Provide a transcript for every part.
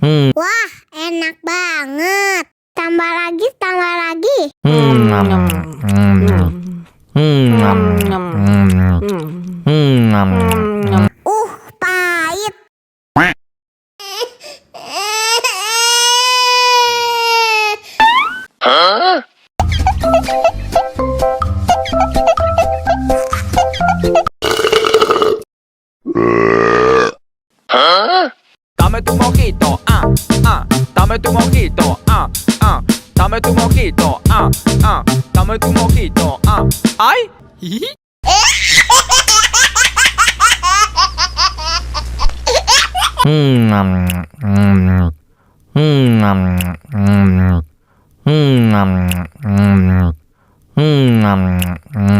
Wah, enak banget. Tambah lagi, tambah lagi. Pahit. Dame tu mojito, dame tu mojito, dame tu mojito, dame tu mojito, ay, hihi.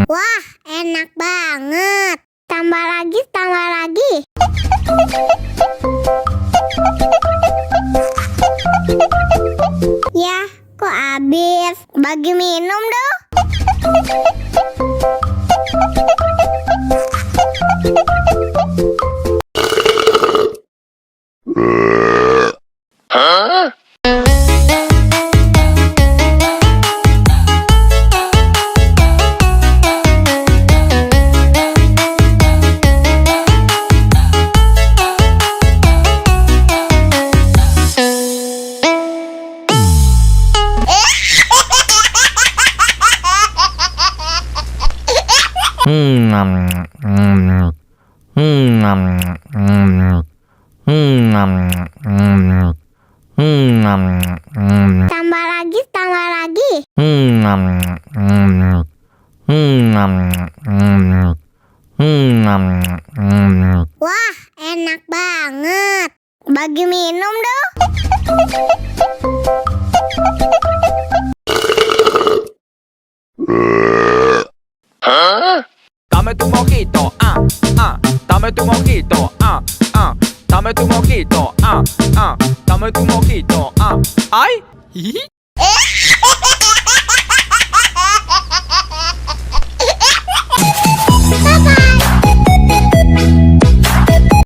Wah, enak banget. Tambah lagi, tambah lagi. Ya, kok habis? Bagi minum dong. Tambah lagi, tambah lagi. Wah, enak banget. Bagi minum dong. Dame tu mojito, dame tu mojito, dame tu mojito, dame tu mojito, ay, hihi.